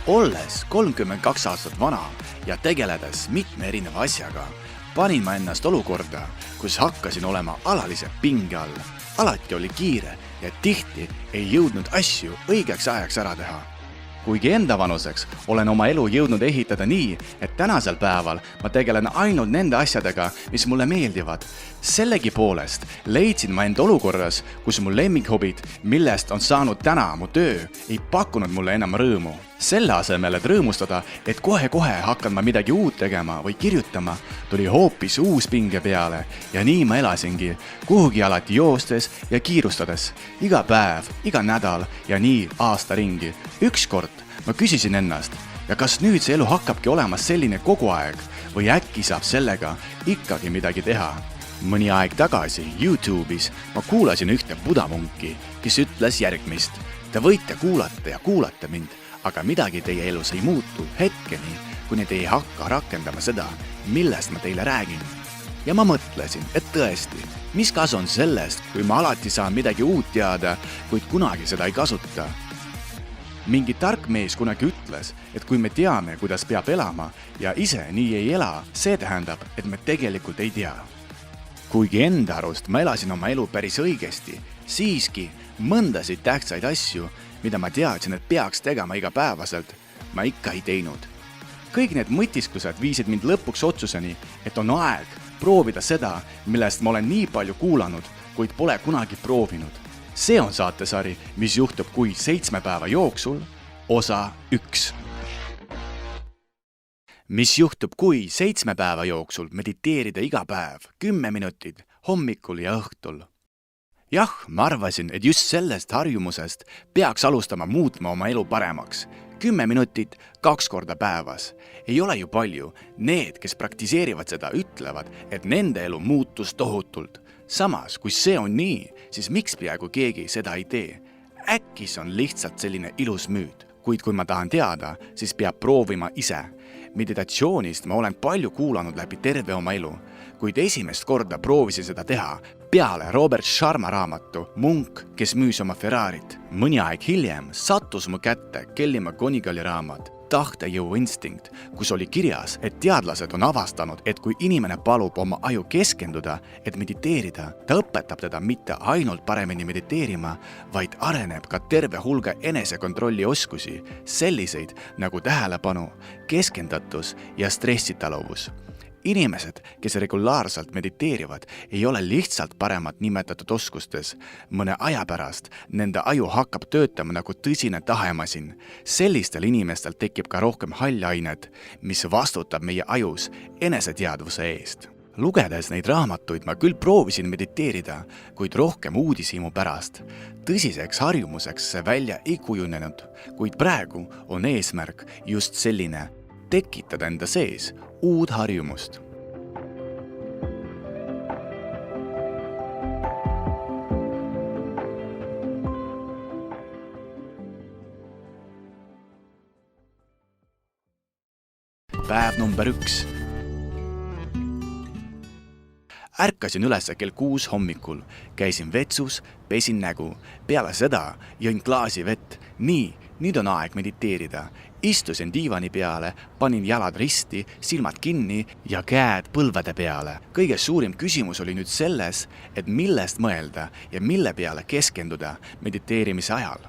Olles 32 aastat vana ja tegeledes mitme erineva asjaga, panin ma ennast olukorda, kus hakkasin olema alalise pinge all. Alati oli kiire ja tihti ei jõudnud asju õigeks ajaks ära teha. Kuigi enda vanuseks olen oma elu jõudnud ehitada nii, et tänasel päeval ma tegelen ainult nende asjadega, mis mulle meeldivad. Sellegi poolest leidsin ma end olukorras, kus mu lemmikhobid, millest on saanud täna mu töö, ei pakkunud mulle enam rõõmu. Selle asemel, et rõõmustada, et kohe-kohe hakkan ma midagi uut tegema või kirjutama, tuli hoopis uus pinge peale ja nii ma elasingi, kuhugi alati joostes ja kiirustades. Iga päev, iga nädal ja nii aasta ringi. Ükskord ma küsisin ennast, ja kas nüüd see elu hakkabki olema selline kogu aeg või äkki saab sellega ikkagi midagi teha? Mõni aeg tagasi YouTube'is ma kuulasin ühte budamunki, kes ütles järgmist. Te võite kuulata ja kuulata mind, aga midagi teie elus ei muutu hetkeni, kuni te ei hakka rakendama seda, millest ma teile räägin. Ja ma mõtlesin, et tõesti, mis kasu on sellest, kui ma alati saan midagi uut teada, kuid kunagi seda ei kasuta. Mingi tark mees kunagi ütles, et kui me teame, kuidas peab elama ja ise nii ei ela, see tähendab, et me tegelikult ei tea. Kuigi enda arust ma elasin oma elu päris õigesti, siiski mõndasid tähtsaid asju, mida ma teadsin, et peaks tegema igapäevaselt, ma ikka ei teinud. Kõik need mõtiskused viisid mind lõpuks otsuseni, et on aeg proovida seda, millest ma olen nii palju kuulanud, kuid pole kunagi proovinud. See on saatesari, mis juhtub kui 7 päeva jooksul, osa 1. Mis juhtub kui 7 päeva jooksul mediteerida iga päev 10 minutit hommikul ja õhtul. Jah, ma arvasin, et just sellest harjumusest peaks alustama muutma oma elu paremaks. 10 minutit 2 korda päevas. Ei ole ju palju. Need, kes praktiseerivad seda, ütlevad, et nende elu muutus tohutult. Samas, kui see on nii, siis miks peaaegu keegi seda ei tee? Äkki see on lihtsalt selline ilus müüt. Kuid kui ma tahan teada, siis peab proovima ise. Meditatsioonist ma olen palju kuulanud läbi terve oma elu, kuid esimest korda proovisin seda teha peale Robert Sharma raamatu Munk, kes müüs oma Ferrarit. Mõni aeg hiljem sattus mu kätte Kelly McGonigali raamat Tahtejõu instinkt, kus oli kirjas, et teadlased on avastanud, et kui inimene palub oma aju keskenduda, et mediteerida, ta õpetab teda mitte ainult paremini mediteerima, vaid areneb ka terve hulga enesekontrolli oskusi, selliseid nagu tähelepanu, keskendatus ja stressitaluvus. Inimesed, kes regulaarselt mediteerivad, ei ole lihtsalt paremad nimetatud oskustes. Mõne aja pärast nende aju hakkab töötama nagu tõsine tahemasin. Sellistel inimestel tekib ka rohkem hallainet, mis vastutab meie ajus eneseteadvuse eest. Lugedes neid raamatuid ma küll proovisin mediteerida, kuid rohkem uudishimu pärast. Tõsiseks harjumuseks see välja ei kujunenud, kuid praegu on eesmärk just selline, tekitada enda sees uud harjumust. Päev number 1. Ärkasin üles kell 6 hommikul, käisin vetsus, pesin nägu. Peale seda jõin klaasi vett. Nüüd on aeg mediteerida. Istusin diivani peale, panin jalad risti, silmad kinni ja käed põlvede peale. Kõige suurim küsimus oli nüüd selles, et millest mõelda ja mille peale keskenduda mediteerimise ajal.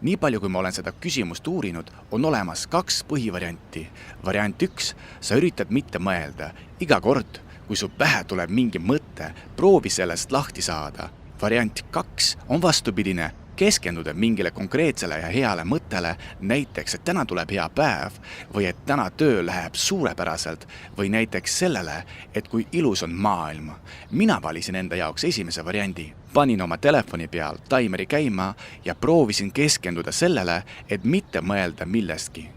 Nii palju, kui ma olen seda küsimust uurinud, on olemas 2 põhivarianti. Variant 1, sa üritad mitte mõelda. Iga kord, kui su pähe tuleb mingi mõte, proovi sellest lahti saada. Variant 2 on vastupidine. Keskenduda mingile konkreetsele ja heale mõttele, näiteks, et täna tuleb hea päev või et täna töö läheb suurepäraselt või näiteks sellele, et kui ilus on maailm. Mina valisin enda jaoks esimese variandi. Panin oma telefoni peal taimeri käima ja proovisin keskenduda sellele, et mitte mõelda millestki.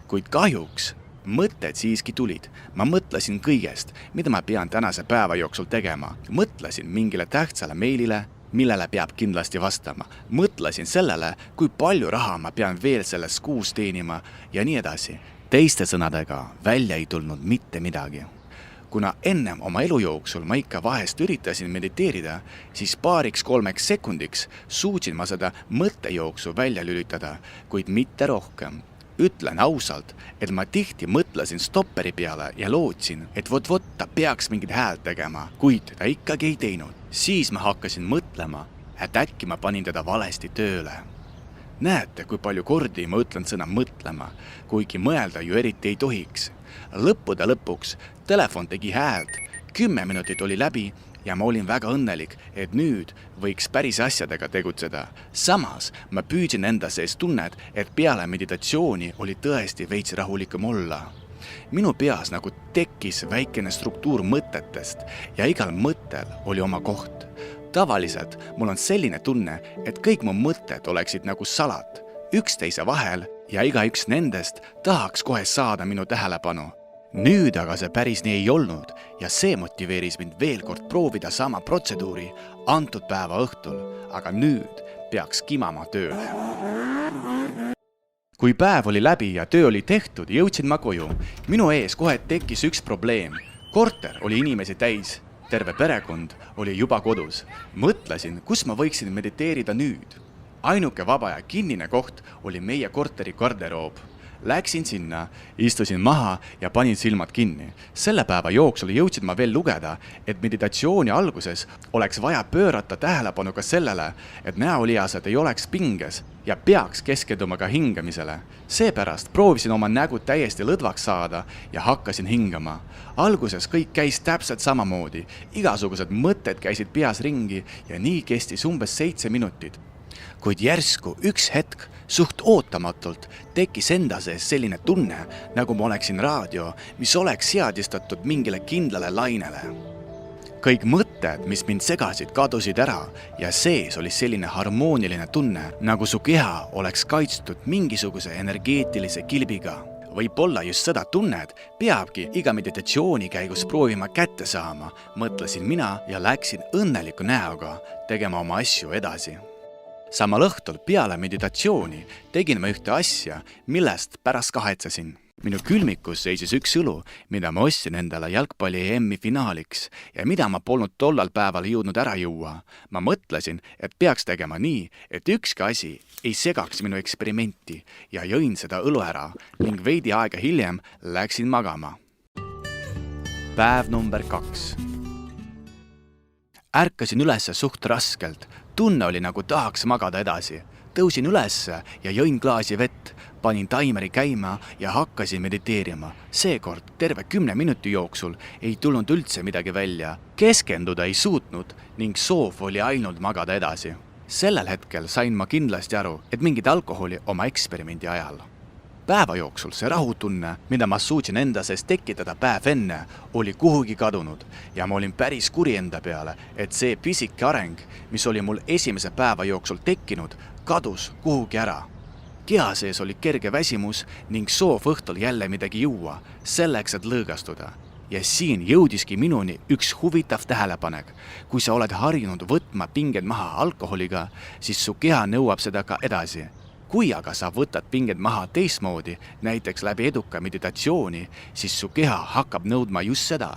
Kuid kahjuks mõtted siiski tulid. Ma mõtlesin kõigest, mida ma pean tänase päeva jooksul tegema. Mõtlesin mingile tähtsale meilile, millele peab kindlasti vastama. Mõtlesin sellele, kui palju raha ma pean veel selles kuus teenima ja nii edasi. Teiste sõnadega välja ei tulnud mitte midagi. Kuna ennem oma elu jooksul ma ikka vahest üritasin mediteerida, siis 2-3 sekundiks suutsin ma seda mõttejooksu välja lülitada, kuid mitte rohkem. Ütlen ausalt, et ma tihti mõtlesin stopperi peale ja lootsin, et vot ta peaks mingit häält tegema, kuid ta ikkagi ei teinud. Siis ma hakkasin mõtlema, et äkki ma panin teda valesti tööle. Näete, kui palju kordi ma ütlen sõna mõtlema, kuigi mõelda ju eriti ei tohiks. Lõppude lõpuks telefon tegi häält, 10 minutit oli läbi ja ma olin väga õnnelik, et nüüd võiks päris asjadega tegutseda. Samas ma püüdsin enda sees tunnet, et peale meditatsiooni oli tõesti veits rahulikum olla. Minu peas nagu tekkis väikene struktuur mõtetest ja igal mõttel oli oma koht. Tavaliselt mul on selline tunne, et kõik mu mõtted oleksid nagu salat, üksteise vahel ja igaüks nendest tahaks kohe saada minu tähelepanu. Nüüd aga see päris nii ei olnud ja see motiveeris mind veel kord proovida sama protseduuri antud päeva õhtul, aga nüüd peaks kimama tööle. Kui päev oli läbi ja töö oli tehtud, jõudsin ma koju. Minu ees kohe tekkis üks probleem. Korter oli inimesi täis. Terve perekond oli juba kodus. Mõtlesin, kus ma võiksin mediteerida nüüd. Ainuke vaba ja kinnine koht oli meie korteri garderoob. Läksin sinna, istusin maha ja panin silmad kinni. Selle päeva jooksul jõudsin ma veel lugeda, et meditatsiooni alguses oleks vaja pöörata tähelepanu ka sellele, et näolihased ei oleks pinges ja peaks keskenduma ka hingamisele. Seepärast proovisin oma nägu täiesti lõdvaks saada ja hakkasin hingama. Alguses kõik käis täpselt samamoodi, igasugused mõtted käisid peas ringi ja nii kestis umbes 7 minutit. Kuid järsku üks hetk suht ootamatult tekkis enda sees selline tunne, nagu ma oleksin raadio, mis oleks seadistatud mingile kindlale lainele. Kõik mõtted, mis mind segasid, kadusid ära ja sees oli selline harmooniline tunne, nagu su keha oleks kaitstud mingisuguse energeetilise kilbiga. Võib-olla just seda tunnet peabki iga meditatsiooni käigus proovima kätte saama, mõtlesin mina ja läksin õnneliku näoga tegema oma asju edasi. Samal õhtul peale meditatsiooni tegin ma ühte asja, millest pärast kahetsesin. Minu külmikus seisis üks õlu, mida ma ostsin endale jalgpalli EM-i finaaliks ja mida ma polnud tollal päeval jõudnud ära juua. Ma mõtlesin, et peaks tegema nii, et ükski asi ei segaks minu eksperimenti ja jõin seda õlu ära ning veidi aega hiljem läksin magama. Päev number 2. Ärkasin ülesse suht raskelt. Tunne oli nagu tahaks magada edasi. Tõusin ülesse ja jõin klaasi vett, panin taimeri käima ja hakkasin mediteerima. Seekord terve 10 minuti jooksul ei tulnud üldse midagi välja. Keskenduda ei suutnud ning soov oli ainult magada edasi. Sellel hetkel sain ma kindlasti aru, et mingit alkoholi oma eksperimendi ajal. Päeva jooksul see rahutunne, mida ma suutsin enda sees tekitada päev enne, oli kuhugi kadunud ja ma olin päris kuri enda peale, et see pisike areng, mis oli mul esimese päeva jooksul tekkinud, kadus kuhugi ära. Keha sees oli kerge väsimus ning soov õhtul jälle midagi juua, selleks, et lõõgastuda. Ja siin jõudiski minuni üks huvitav tähelepanek. Kui sa oled harjunud võtma pinged maha alkoholiga, siis su keha nõuab seda ka edasi. Kui aga sa võtad pinged maha teistmoodi, näiteks läbi eduka meditatsiooni, siis su keha hakkab nõudma just seda.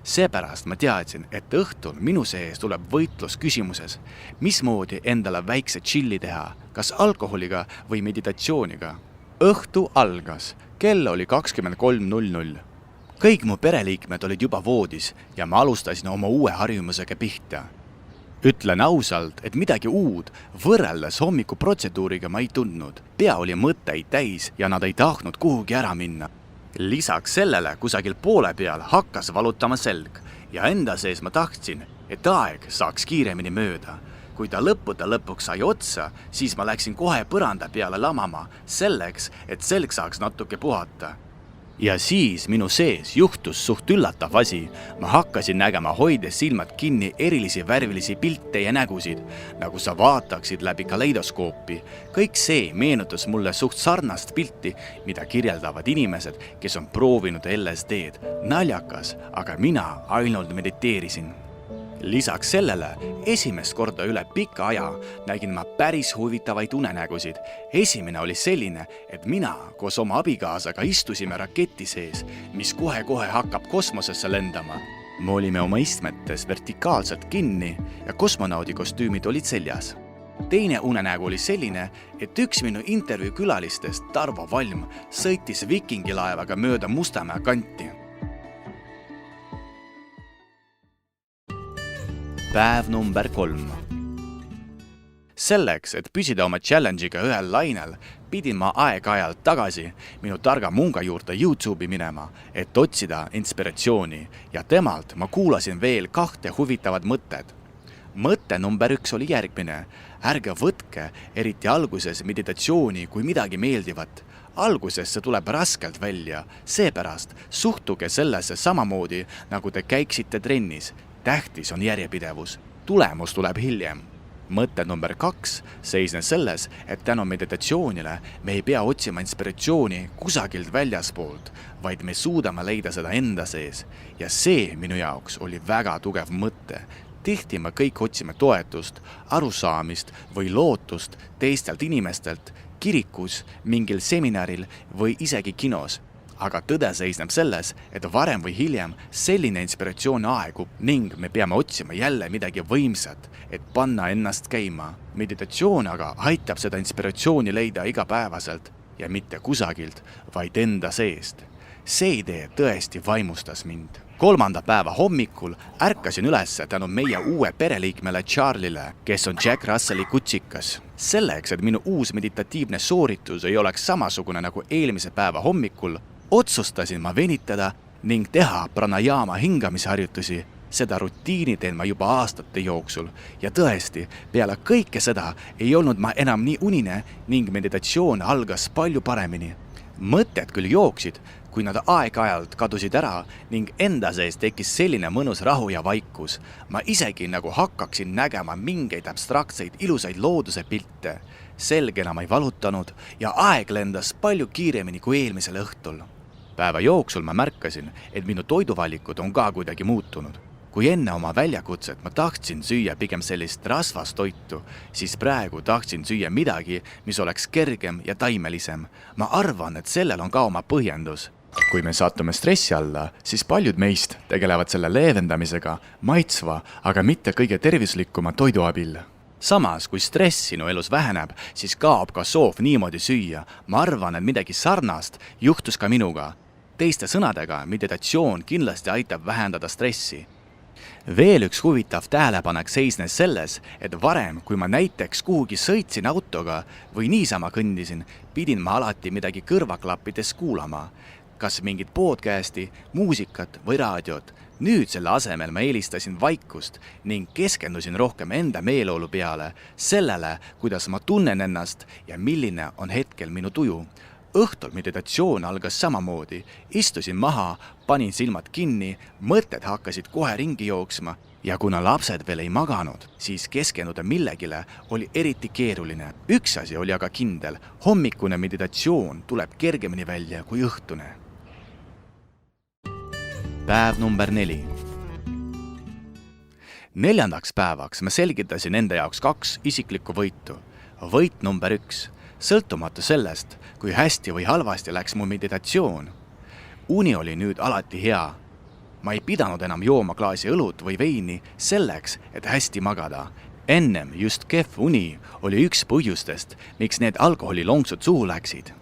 Seepärast ma teadsin, et õhtul minu sees tuleb võitlus küsimuses, mismoodi endale väikse chilli teha, kas alkoholiga või meditatsiooniga. Õhtu algas, kell oli 23:00. Kõik mu pereliikmed olid juba voodis ja ma alustasin oma uue harjumusega pihta. Ütlen ausalt, et midagi uud võrreldes hommikuprotseduuriga ma ei tundnud. Pea oli mõtteid täis ja nad ei tahtnud kuhugi ära minna. Lisaks sellele kusagil poole peal hakkas valutama selg ja enda sees ma tahtsin, et aeg saaks kiiremini mööda. Kui ta lõppude lõpuks sai otsa, siis ma läksin kohe põranda peale lamama selleks, et selg saaks natuke puhata. Ja siis minu sees juhtus suht üllatav asi. Ma hakkasin nägema hoides silmad kinni erilisi värvilisi pilte ja nägusid, nagu sa vaataksid läbi kaleidoskoopi. Kõik see meenutas mulle suht sarnast pilti, mida kirjeldavad inimesed, kes on proovinud LSD-d. Naljakas, aga mina ainult mediteerisin. Lisaks sellele, esimest korda üle pika aja nägin ma päris huvitavaid unenägusid. Esimene oli selline, et mina koos oma abikaasaga istusime raketi sees, mis kohe-kohe hakkab kosmosesse lendama. Me olime oma istmetes vertikaalselt kinni ja kosmonaudi kostüümid olid seljas. Teine unenägu oli selline, et üks minu intervjuu külalistest, Tarvo Valm, sõitis vikingilaevaga mööda Mustamäe kanti. Päev number 3. Selleks, et püsida oma challenge'iga ühel lainel, pidin ma aeg-ajalt tagasi minu targa munga juurde YouTube'i minema, et otsida inspiratsiooni ja temalt ma kuulasin veel 2 huvitavat mõtted. Mõte number 1 oli järgmine. Ärge võtke eriti alguses meditatsiooni kui midagi meeldivat. Alguses see tuleb raskelt välja, seepärast suhtuge sellesse samamoodi, nagu te käiksite trennis. Tähtis on järjepidevus. Tulemus tuleb hiljem. Mõte number 2 seisnes selles, et tänu meditatsioonile me ei pea otsima inspiratsiooni kusagilt väljaspoolt, vaid me suudame leida seda enda sees. Ja see minu jaoks oli väga tugev mõte. Tihti me kõik otsime toetust, arusaamist või lootust teistelt inimestelt, kirikus, mingil seminaril või isegi kinos. Aga tõde seisneb selles, et varem või hiljem selline inspiratsioon aegub ning me peame otsima jälle midagi võimsat, et panna ennast käima. Meditatsioon aga aitab seda inspiratsiooni leida igapäevaselt ja mitte kusagilt, vaid enda seest. See idee tõesti vaimustas mind. 3. päeva hommikul ärkasin üles tänu meie uue pereliikmele Charlile, kes on Jack Russelli kutsikas. Selleks, et minu uus meditatiivne sooritus ei oleks samasugune nagu eelmise päeva hommikul, otsustasin ma venitada ning teha pranayama hingamisharjutusi. Seda rutiini teen ma juba aastate jooksul ja tõesti, peale kõike seda ei olnud ma enam nii unine ning meditatsioon algas palju paremini. Mõtted küll jooksid, kui nad aeg-ajalt kadusid ära ning enda sees tekkis selline mõnus rahu ja vaikus. Ma isegi nagu hakkaksin nägema mingeid abstraktseid ilusaid looduse pilte. Selgena ma ei valutanud ja aeg lendas palju kiiremini kui eelmisel õhtul. Päeva jooksul ma märkasin, et minu toiduvalikud on ka kuidagi muutunud. Kui enne oma väljakutset ma tahtsin süüa pigem sellist rasvastoitu, siis praegu tahtsin süüa midagi, mis oleks kergem ja taimelisem. Ma arvan, et sellel on ka oma põhjendus. Kui me satume stressi alla, siis paljud meist tegelevad selle leevendamisega maitsva, aga mitte kõige tervislikuma toidu abil. Samas, kui stress sinu elus väheneb, siis kaob ka soov niimoodi süüa. Ma arvan, et midagi sarnast juhtus ka minuga. Teiste sõnadega, meditatsioon kindlasti aitab vähendada stressi. Veel üks huvitav tähelepanek seisnes selles, et varem, kui ma näiteks kuhugi sõitsin autoga või niisama kõndisin, pidin ma alati midagi kõrvaklappides kuulama. Kas mingit podcasti, muusikat või raadiot. Nüüd selle asemel ma eelistasin vaikust ning keskendusin rohkem enda meeleolu peale, sellele, kuidas ma tunnen ennast ja milline on hetkel minu tuju. Õhtul meditatsioon algas samamoodi. Istusin maha, panin silmad kinni, mõtted hakkasid kohe ringi jooksma ja kuna lapsed veel ei maganud, siis keskenduda millegile oli eriti keeruline. Üks asi oli aga kindel, hommikune meditatsioon tuleb kergemini välja kui õhtune. Päev number 4. 4. päevaks ma selgitasin enda jaoks 2 isiklikku võitu. Võit number 1. Sõltumatu sellest, kui hästi või halvasti läks mu meditatsioon. Uni oli nüüd alati hea. Ma ei pidanud enam jooma klaasi õlut või veini selleks, et hästi magada. Ennem just kehv uni oli üks põhjustest, miks need alkoholilonksud suhu läksid.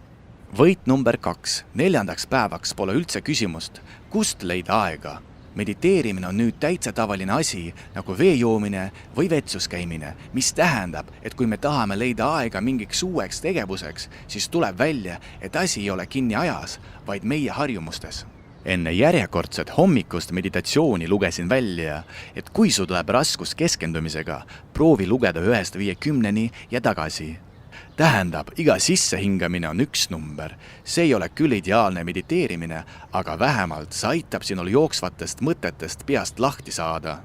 Võit number 2. 4. päevaks pole üldse küsimust, kust leida aega. Mediteerimine on nüüd täitsa tavaline asi, nagu vee joomine või vetsus käimine, mis tähendab, et kui me tahame leida aega mingiks uueks tegevuseks, siis tuleb välja, et asi ei ole kinni ajas, vaid meie harjumustes. Enne järjekordset hommikust meditatsiooni lugesin välja, et kui sul tuleb raskus keskendumisega, proovi lugeda 1-50 ja tagasi. Tähendab, iga sissehingamine on 1 number. See ei ole küll ideaalne mediteerimine, aga vähemalt see aitab sinul jooksvatest mõtetest peast lahti saada.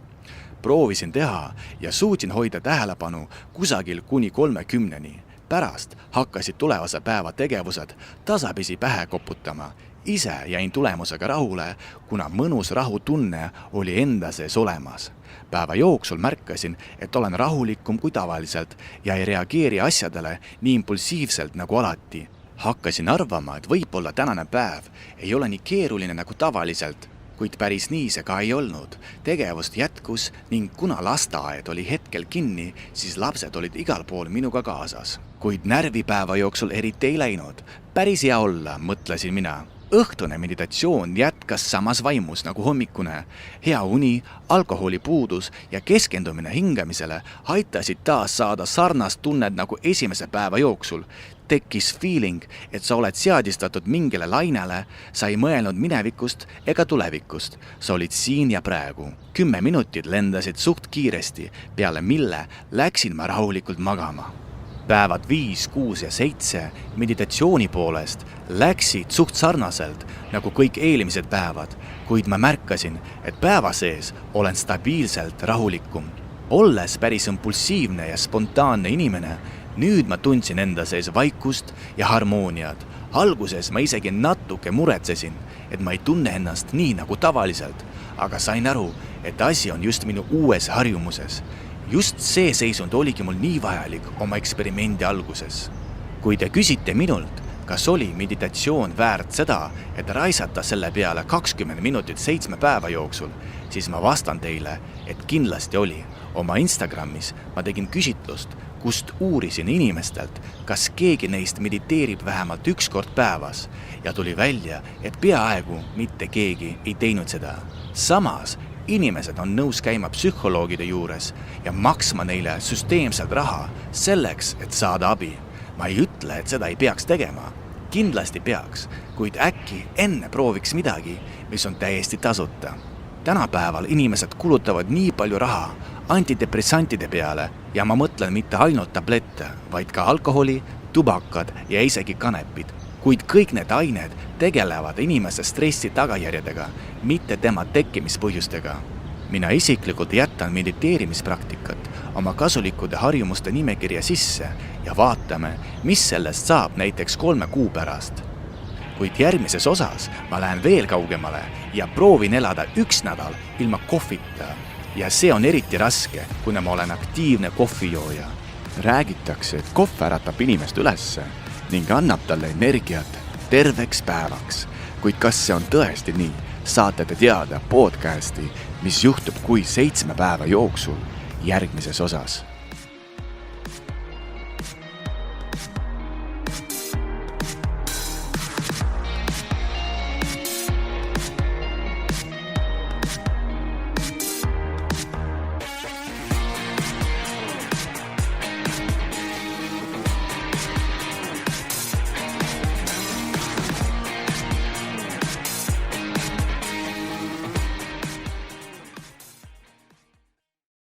Proovisin teha ja suutsin hoida tähelepanu kusagil kuni 30. Pärast hakkasid tulevase päeva tegevused tasapisi pähe koputama. Ise jäin tulemusega rahule, kuna mõnus rahutunne oli enda sees olemas. Päeva jooksul märkasin, et olen rahulikum kui tavaliselt ja ei reageeri asjadele nii impulsiivselt nagu alati. Hakkasin arvama, et võib-olla tänane päev ei ole nii keeruline nagu tavaliselt. Kuid päris nii see ka ei olnud. Tegevust jätkus ning kuna lasteaed oli hetkel kinni, siis lapsed olid igal pool minuga kaasas. Kuid närvipäeva jooksul eriti ei läinud. Päris hea olla, mõtlesin mina. Õhtune meditatsioon jätkas samas vaimus nagu hommikune. Hea uni, alkoholi puudus ja keskendumine hingamisele aitasid taas saada sarnast tunned nagu esimese päeva jooksul. Tekkis feeling, et sa oled seadistatud mingile lainele, sa ei mõelnud minevikust ega tulevikust. Sa olid siin ja praegu. 10 minutit lendasid suht kiiresti, peale mille läksin ma rahulikult magama. Päevad 5, 6 ja 7 meditatsiooni poolest läksid suht sarnaselt nagu kõik eelmised päevad, kuid ma märkasin, et päeva sees olen stabiilselt rahulikum. Olles päris impulsiivne ja spontaanne inimene, nüüd ma tundsin enda sees vaikust ja harmooniat. Alguses ma isegi natuke muretsesin, et ma ei tunne ennast nii nagu tavaliselt, aga sain aru, et asi on just minu uues harjumuses. Just see seisund oligi mul nii vajalik oma eksperimendi alguses. Kui te küsite minult, kas oli meditatsioon väärt seda, et raisata selle peale 20 minutit 7 päeva jooksul, siis ma vastan teile, et kindlasti oli. Oma Instagramis ma tegin küsitlust, kust uurisin inimestelt, kas keegi neist mediteerib vähemalt 1 kord päevas ja tuli välja, et peaaegu mitte keegi ei teinud seda. Samas, inimesed on nõus käima psühholoogide juures ja maksma neile süsteemselt raha selleks, et saada abi. Ma ei ütle, et seda ei peaks tegema. Kindlasti peaks, kuid äkki enne prooviks midagi, mis on täiesti tasuta. Tänapäeval inimesed kulutavad nii palju raha antidepressantide peale ja ma mõtlen mitte ainult tablette, vaid ka alkoholi, tubakad ja isegi kanepid. Kuid kõik need ained tegelevad inimese stressi tagajärjedega, mitte tema tekkimispõhjustega. Mina isiklikult jätan mediteerimispraktikat oma kasulikude harjumuste nimekirja sisse ja vaatame, mis sellest saab näiteks 3 kuu pärast. Kuid järgmises osas ma lähen veel kaugemale ja proovin elada 1 nädal ilma kohvita. Ja see on eriti raske, kuna ma olen aktiivne kohvijooja. Räägitakse, et kohv äratab inimest ülesse ning annab talle energiat terveks päevaks. Kuid kas see on tõesti nii, saate te teada podcasti, mis juhtub kui 7 päeva jooksul järgmises osas.